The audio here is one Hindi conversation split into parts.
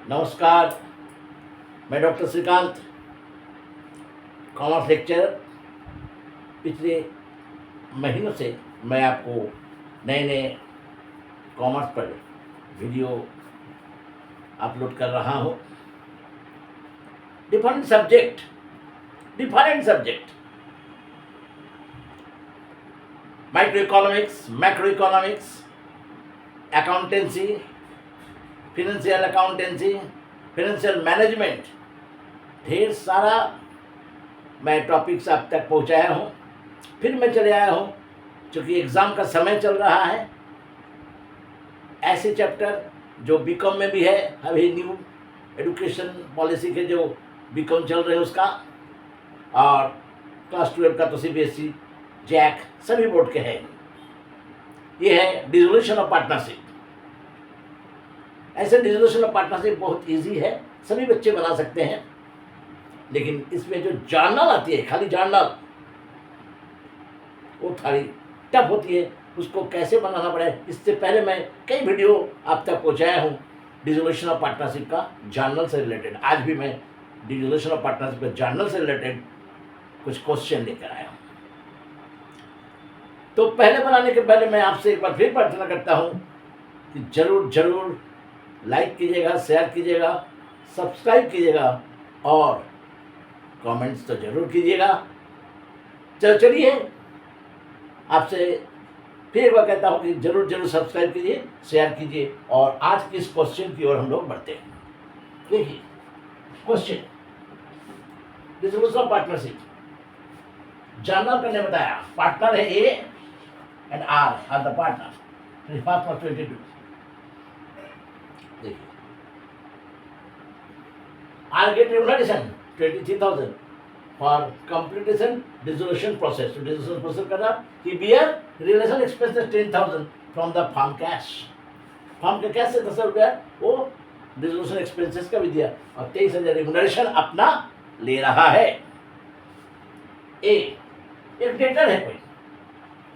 नमस्कार। मैं डॉक्टर श्रीकांत, कॉमर्स लेक्चरर। पिछले महीनों से मैं आपको नए नए कॉमर्स पर वीडियो अपलोड कर रहा हूँ। Different subject micro economics, macro economics, accountancy, financial accountancy, financial management, ढेर सारा मैं टॉपिक्स आप तक पहुंचाया हूं। फिर मैं चले आया हूं, क्योंकि एग्ज़ाम का समय चल रहा है। ऐसे चैप्टर जो बीकॉम में भी है, अभी न्यू एजुकेशन पॉलिसी के जो बीकॉम चल रहे हैं उसका, और क्लास 12 का तो सीबीएसई, जैक सभी बोर्ड के हैं। ये है डिसोल्यूशन ऑफ पार्टनरशिप। ऐसे डिसोल्यूशन ऑफ पार्टनरशिप बहुत इजी है, सभी बच्चे बना सकते हैं। लेकिन इसमें जो जर्नल आती है, खाली जर्नल, वो थोड़ी टफ होती है। उसको कैसे बनाना पड़े, इससे पहले मैं कई वीडियो आप तक पहुंचाया हूँ डिसोल्यूशन ऑफ पार्टनरशिप का जर्नल से रिलेटेड। आज भी मैं डिसोल्यूशन ऑफ पार्टनरशिप का जर्नल से रिलेटेड कुछ क्वेश्चन लेकर आया हूँ। तो पहले बनाने के पहले मैं आपसे एक बार फिर प्रार्थना करता हूँ कि जरूर लाइक कीजिएगा, शेयर कीजिएगा, सब्सक्राइब कीजिएगा और कमेंट्स तो जरूर कीजिएगा। चलिए आपसे फिर एक बार कहता हूँ कि जरूर सब्सक्राइब कीजिए, शेयर कीजिए। और आज के इस क्वेश्चन की ओर हम लोग बढ़ते हैं। देखिए question, dissolution of partnership. Journal करने बताया, पार्टनर है A and R the partner. First 22। देखिए, R get remuneration 23,000 for completion dissolution process. To dissolution process करना, he bear realization expenses 10,000 from the farm cash. Farm के कैश से 10,000 रुपया वो डिसोल्यूशन एक्सपेंसेस का भी दिया और 23,000 रेमुनरेशन अपना ले रहा है। ए, एक डेटर है कोई,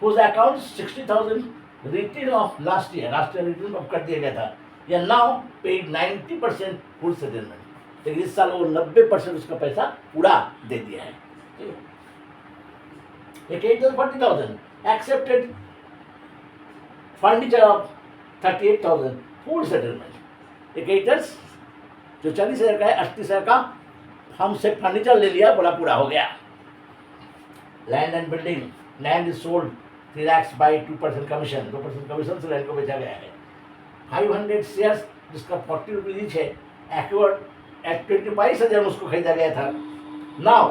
whose account 60,000 return of last year return of कर दिया गया था, या नाउ पेड 90% फुल सेटलमेंट। लेकिन इस साल वो 90% उसका पैसा पूरा दे दिया है। एक 40,000 accepted furniture of 38,000 full settlement. एक एटर्स जो 40,000 का है, 38,000 का हमसे फर्नीचर ले लिया, बड़ा पूरा हो गया। Land and building, land is sold 3 lakhs by 2% commission, 2% commission से लैंड को बेचा गया है। 500 शेयर्स जिसका 40 रुपीज ईच है, एक्वायर्ड एट 25,000 उसको खरीदा गया था। नाउ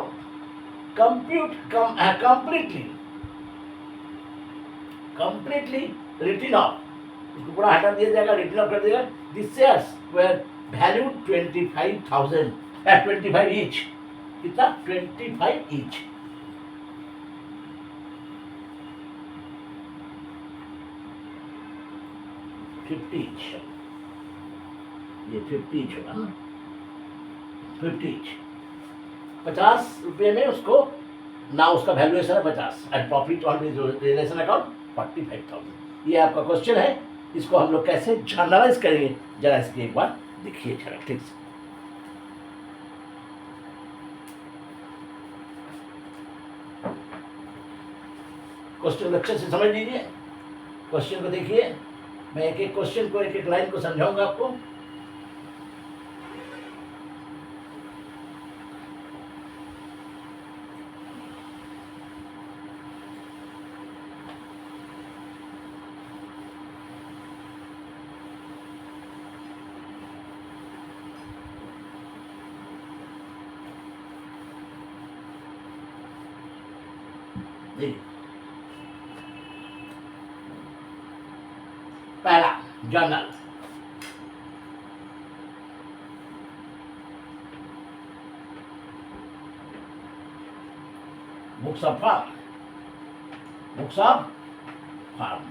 कंप्लीटली रिटर्न ऑफ, इसको पूरा हटा दिया जाएगा, रिटर्न ऑफ कर देगा। This shares were value 25,000 at 25 each. कितना? 25 ईच। ये 50 ईच होगा, 50 ईच। 50 रुपये में उसको ना, उसका वैल्यूएशन है 50 and profit on realisation account 45,000। ये आपका क्वेश्चन है। इसको हम लोग कैसे जर्नलाइज करेंगे, जरा इसकी एक बार देखिए जरा ठीक से। क्वेश्चन अच्छे से समझ लीजिए, क्वेश्चन को देखिए। मैं एक एक क्वेश्चन को, एक एक लाइन को समझाऊंगा आपको। पहला journal, books of farm, books of farm.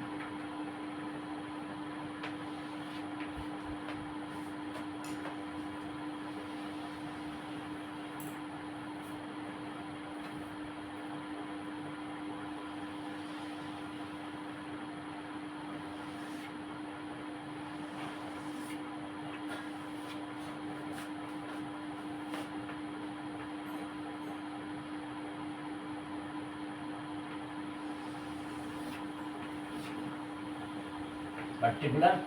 Particular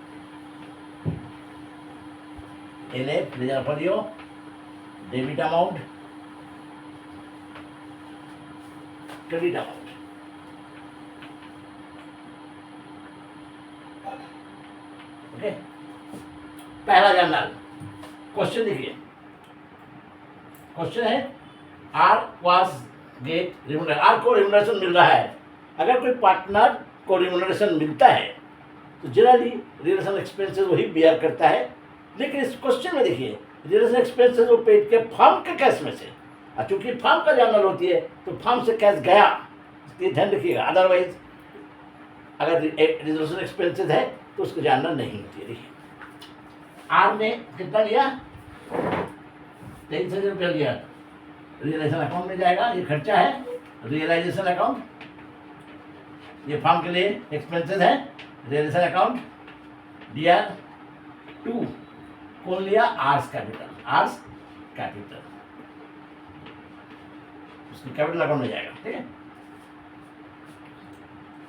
LF reserve for your debit amount, credit amount. Okay, पहला जर्नल क्वेश्चन देखिए। क्वेश्चन है R was get remuneration, R को रिम्यूनरेशन मिल रहा है। अगर कोई पार्टनर को रिम्यूनरेशन मिलता है तो जनरली रिलेशन एक्सपेंसेस वही बियर करता है, लेकिन इस क्वेश्चन में देखिए रिलेशन एक्सपेंसेस वो पेड के फर्म के कैश में से, और चूंकि फर्म का जर्नल होती है तो फर्म से कैश गया, इसलिए ध्यान रखिएगा। अदरवाइज अगर रिलेशन एक्सपेंसेस है तो उसको जर्नल नहीं होती है। देखिए आर ने कितना लिया, 23,000 रुपया लिया, रियलाइजेशन अकाउंट में जाएगा, ये खर्चा है रियलाइजेशन अकाउंट, ये फर्म के लिए एक्सपेंसेस है रियलाइजेशन अकाउंट। DR2 कौन लिया, आर्स कैपिटल, आर्स कैपिटल उसकी कैपिटल अकाउंट में जाएगा। ठीक है,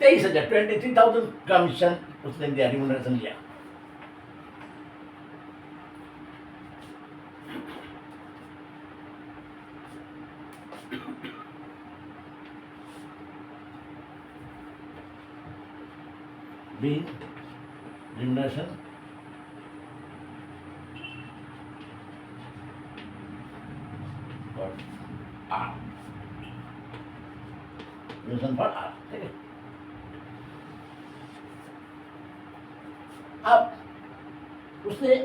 23,000 23,000 कमीशन उसने दिया, रिम्यूनरेशन लिया। B remuneration for R, remuneration for R। ठीक है, अब उसने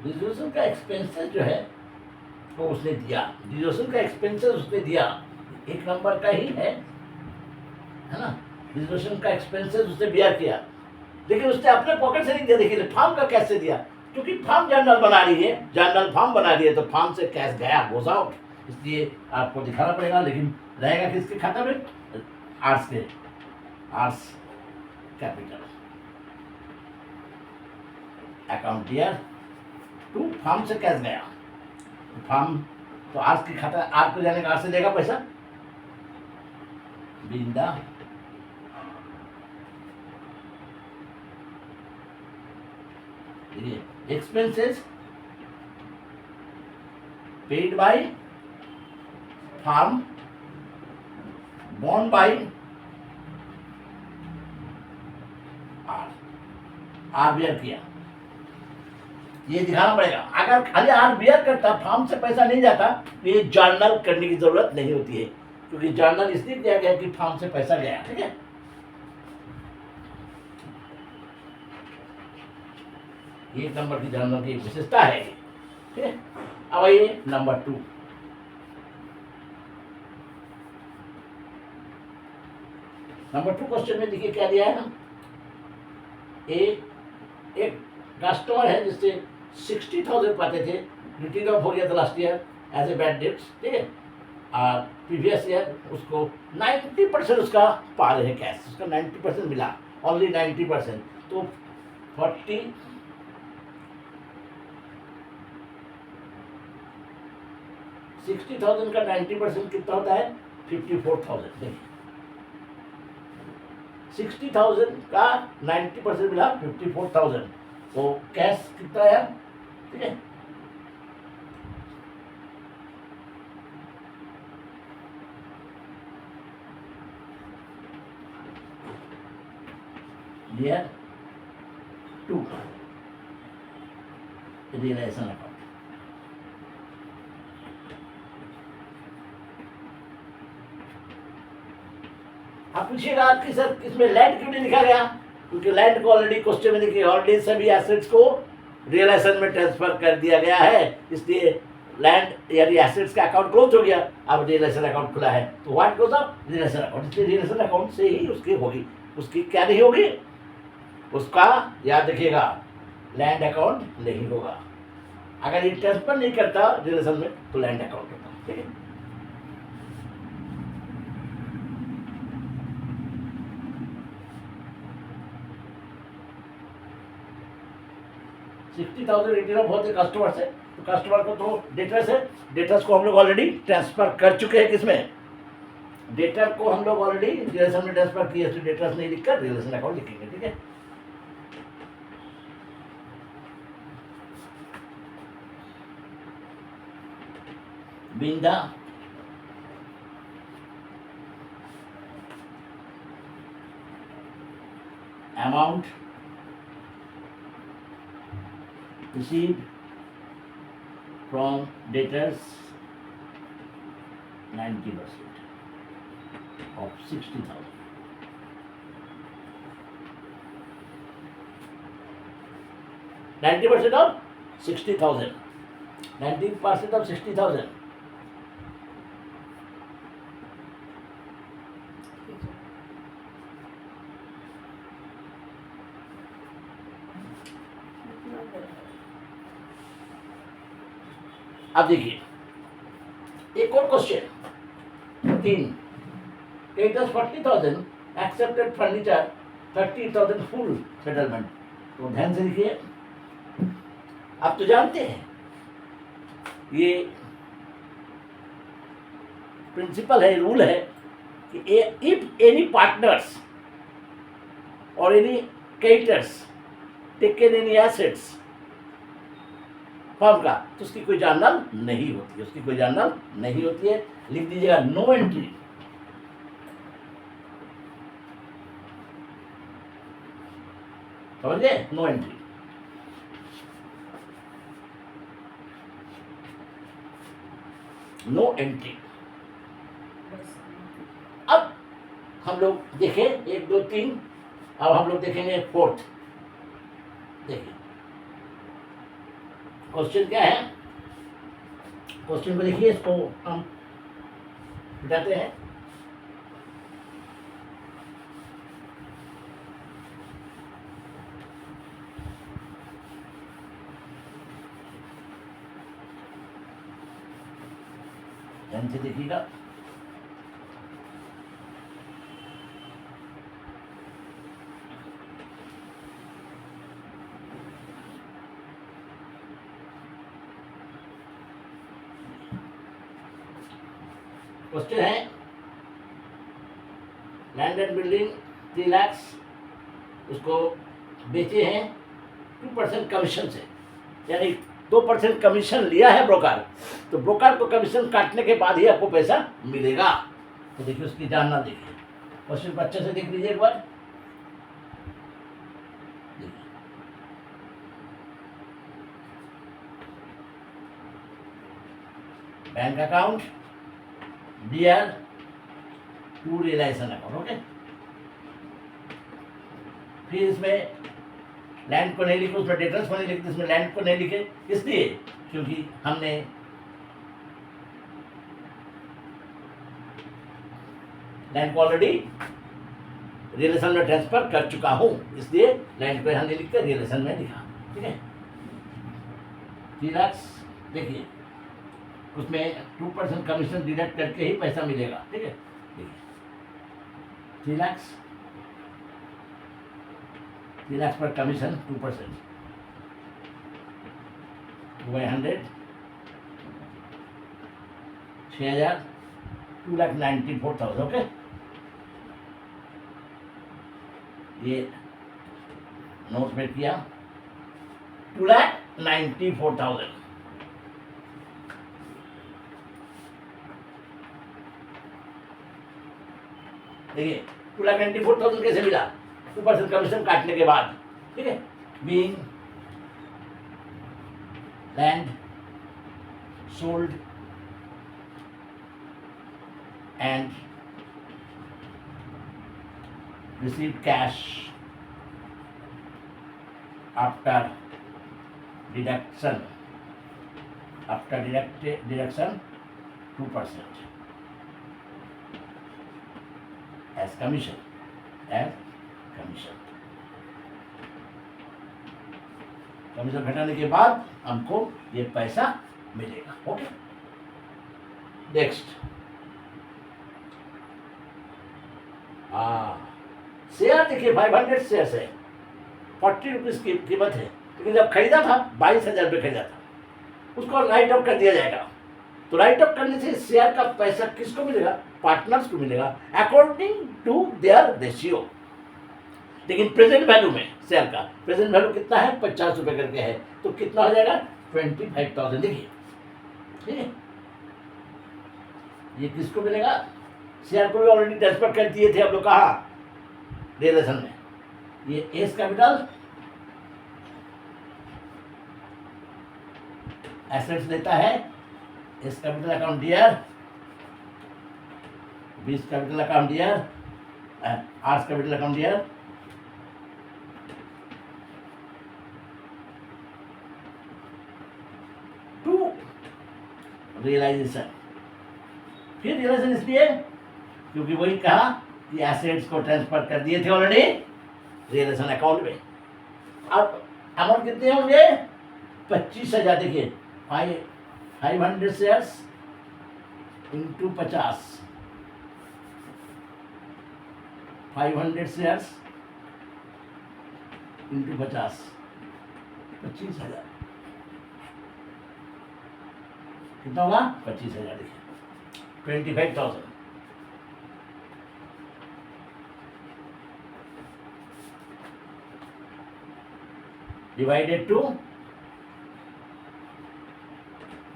रिजर्वेशन का एक्सपेंसेस जो है वो उसने दिया, रिजर्वेशन का एक्सपेंसेस उसने दिया, एक नंबर का ही है ना। रिजर्वेशन का एक्सपेंसेस उसने बियर किया, लेकिन उसने अपने पॉकेट से नहीं दिया। देखिए फर्म का कैसे दिया, क्योंकि फर्म जर्नल बना रही है, जर्नल फर्म बना रही है तो फर्म से कैश गया, गोज आउट, इसलिए आपको दिखाना पड़ेगा। लेकिन रहेगा किसके खाता में, आर्स के, R's capital account DR2, firm से कैश गया, तो फर्म तो आर्स की खाता, आर्स को जाने का, आर्स से देगा पैसा, बिंदा expenses paid by firm borne by R bear किया, ये दिखाना पड़ेगा। अगर खाली आर बियर करता, फर्म से पैसा नहीं जाता, तो ये जर्नल करने की जरूरत नहीं होती है, क्योंकि जर्नल इसलिए दिया गया कि फर्म से पैसा गया। ठीक है, एक नंबर की जर्नल की विशेषता है। ठीक है, अब आइए नंबर 2। नंबर 2 क्वेश्चन में देखिए क्या दिया है ना, एक कस्टमर है जिससे 60,000 पाते थे, रिटर्न ऑफ हो गया था last year as a bad debts. ठीक है, और प्रीवियस ईयर उसको 90% उसका पा रहे हैं कैश, उसका 90% मिला, ओनली 90%, तो 60,000 का 90% कितना होता है, 54,000। देखिए 60,000 का 90% मिला 54,000, तो कैश कितना है। ठीक है, DR2 रियलाइजेशन अकाउंट। आप पूछिएगा कि सर इसमें लैंड क्यों नहीं लिखा गया, क्योंकि लैंड को ऑलरेडी क्वेश्चन में देखिए, ऑलरेडी सभी एसेट्स को रियलाइजेशन में ट्रांसफर कर दिया गया है, इसलिए लैंड यानी एसेट्स का अकाउंट क्लोज हो गया, अब रियलाइजेशन अकाउंट खुला है, तो what goes up, realization account, इसलिए रियलाइजेशन अकाउंट से ही उसकी होगी, उसकी क्या नहीं होगी, उसका याद रखिएगा लैंड अकाउंट नहीं होगा। अगर ये ट्रांसफर नहीं करता रिलेशन में तो लैंड अकाउंट होता। ठीक है, $60,000 होते कस्टमर से, तो कस्टमर को तो डेटर्स है, डेटर्स को हम लोग ऑलरेडी ट्रांसफर कर चुके हैं किसमें, डेटर को हम लोग ऑलरेडी रिलेशन में ट्रांसफर किए, तो डेटर्स नहीं लिखकर रिलेशन अकाउंट लिखेंगे, ठीक है। Being the amount received from debtors 90% of 60,000. 90% of 60,000. 90% of 60,000. अब देखिए एक और question 3, creditors 40,000 accepted furniture 30,000 full settlement. तो ध्यान से देखिए, आप तो जानते हैं ये प्रिंसिपल है, रूल है कि इफ एनी पार्टनर्स और any creditors taken any assets firm का, तो उसकी कोई जानल नहीं होती है, उसकी कोई जानल नहीं होती है। लिख दीजिएगा नो एंट्री। समझ गए, नो एंट्री। No entry. अब हम लोग देखें 1 2 3, अब हम लोग देखेंगे 4th। देखिए क्वेश्चन क्या है, क्वेश्चन को देखिए, इसको हम बताते हैं। ध्यान से देखिएगा। क्वेश्चन है लैंड एंड बिल्डिंग 3 लाख, उसको बेचे हैं 2% कमीशन से, यानी 2% कमीशन लिया है ब्रोकर, तो ब्रोकर को कमीशन काटने के बाद ही आपको पैसा मिलेगा। तो देखिए उसकी जानना, देखिए क्वेश्चन को अच्छे से देख लीजिए एक बार। Bank account dear to realisation account, okay. फिर इसमें लैंड को नहीं लिखे, उसमें डेटर्स को नहीं लिखे, इसमें लैंड को नहीं लिखे, इसलिए क्योंकि हमने लैंड को ऑलरेडी रिलेशन में ट्रांसफर कर चुका हूं, इसलिए लैंड को यहां नहीं लिखकर रिलेशन में लिखा, ठीक है। 3 लाख, देखिए उसमें 2% कमीशन डिडक्ट करके ही पैसा मिलेगा, ठीक है। 3 लाख, 3 लाख पर कमीशन 2%, 100, 6,000, 2,94,000, ओके। ये नोट में किया 2,94,000। देखिए 2,94,000 कैसे मिला, 2% कमीशन काटने के बाद, ठीक है। Being land sold and received cash after deduction, deduction 2% as commission, commission घटाने के बाद हमको ये पैसा मिलेगा, ओके। नेक्स्ट, शेयर देखिए 500 शेयर है, 40 रुपीज़ की कीमत है, लेकिन जब खरीदा था 22,000 रुपये खरीदा था, उसको राइट ऑफ कर दिया जाएगा। तो राइट ऑफ करने से शेयर का पैसा किसको मिलेगा? पार्टनर्स को मिलेगा अकॉर्डिंग टू देयर रेशियो। लेकिन प्रेजेंट वैल्यू में शेयर का प्रेजेंट वैल्यू कितना है? 50 रुपये करके है, तो कितना हो जाएगा? 25,000। देखिए ठीक है, ये किसको मिलेगा? शेयर को भी ऑलरेडी ट्रांसफर कर दिए थे हम लोग, कहा रिलेशन में। ये एस कैपिटल एसेट्स लेता है, S capital account dear, B's capital account dear, R's capital account dear, to realization. फिर रियलाइजेशन इसलिए क्योंकि वही कहा कि एसेट्स को ट्रांसफर कर दिए थे ऑलरेडी रियलाइजेशन अकाउंट में। अब अमाउंट कितने होंगे? 25,000। देखिए 500 शेयर्स इंटू 50, 500 शेयर्स इंटू 50, 25,000 कितना होगा? 25,000। देखिए 25,000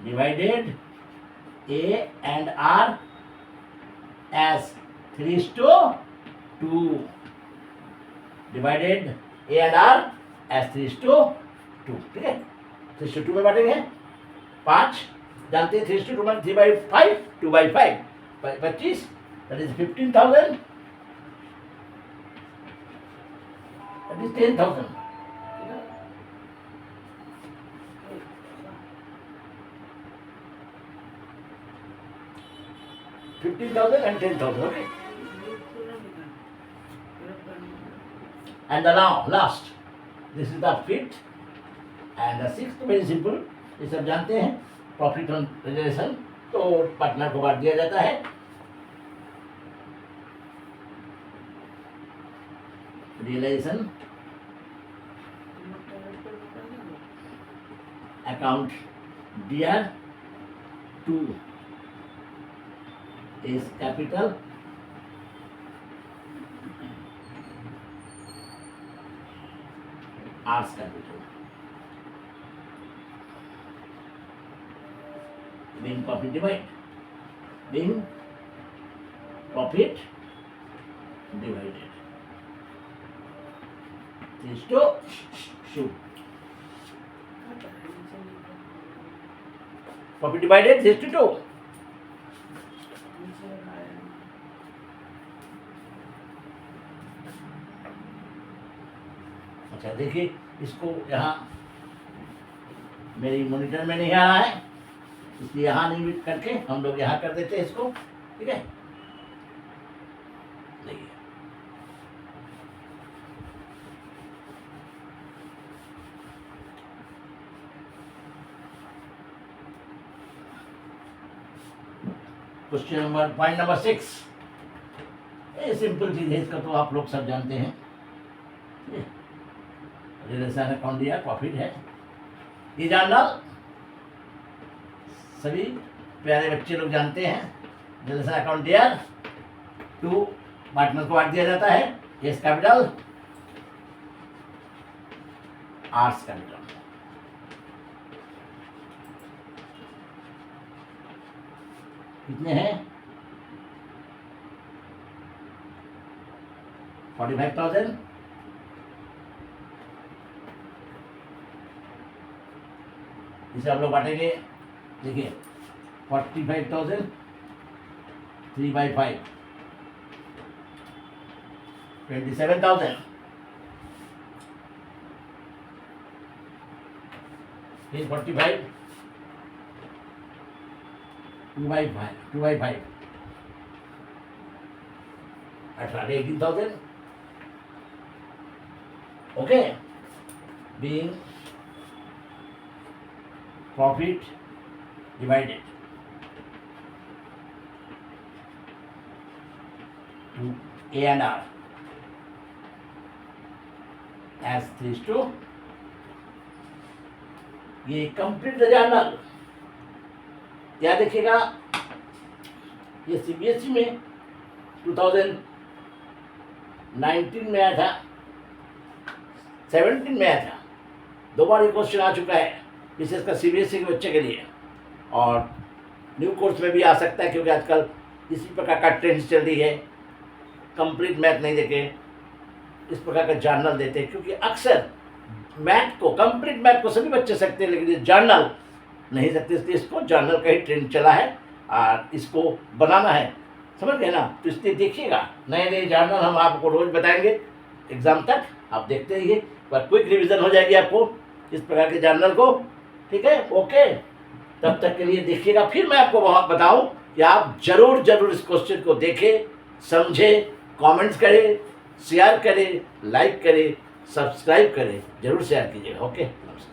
divided A and R as 3:2. Divided A and R as 3:2. ठीक है, 3:2 में बांटेंगे। 5 जानते हैं, 3:2 में 3/5, 2/5, 25, that is 15,000, that is 10,000। 15,000 and 10,000, okay? And the now last, this is the fifth and the sixth, very simple, ये सब जानते हैं। प्रॉफिट ऑन रियलाइजेशन तो पार्टनर को बांट दिया जाता है। Realization account dear to is capital R's capital, being profit divided, being profit divided, is to shoot profit divided is to 2। अच्छा देखिए, इसको यहाँ मेरी मॉनिटर में नहीं आ रहा है, इसलिए यहाँ नहीं करके हम लोग यहाँ कर देते हैं इसको। ठीक है, देखिए क्वेश्चन नंबर पॉइंट नंबर 6। ये सिंपल चीज है, इसका तो आप लोग सब जानते हैं। रिलेशन अकाउंट दिया, प्रॉफिट है, ये जानना सभी प्यारे बच्चे लोग जानते हैं। रिलेशन अकाउंट दिया टू पार्टनर को बांट दिया जाता है, एस कैपिटल आर्स कैपिटल। कितने हैं? 45,000। इसे हम लोग बांटेंगे। देखिए 45,000 3/5, 27,000, फिर 45 2/5, 18,000। Okay, being profit divided to A and R as 3:2। ये कंप्लीट द जर्नल यहाँ देखिएगा, ये CBSE में 2019 में आया था, 17 में आया था, 2 बार ये क्वेश्चन आ चुका है, विशेषकर CBSE के बच्चे के लिए, और न्यू कोर्स में भी आ सकता है, क्योंकि आजकल इसी प्रकार का ट्रेंड चल रही है। कंप्लीट मैथ नहीं देके इस प्रकार का जर्नल देते हैं, क्योंकि अक्सर मैथ को, कंप्लीट मैथ को सभी बच्चे सकते हैं, लेकिन ये जर्नल नहीं सकते, इसलिए इसको जर्नल का ही ट्रेंड चला है और इसको बनाना है, समझ गए ना। तो इसलिए देखिएगा, नए नए जर्नल हम आपको रोज बताएंगे एग्जाम तक, आप देखते रहिए, पर क्विक रिवीजन हो जाएगी आपको इस प्रकार के जर्नल को, ठीक है। ओके, तब तक के लिए देखिएगा। फिर मैं आपको बताऊं कि आप जरूर जरूर इस क्वेश्चन को देखें, समझें, कमेंट्स करें, शेयर करें, लाइक करें, सब्सक्राइब करें, जरूर शेयर कीजिएगा। ओके, नमस्कार।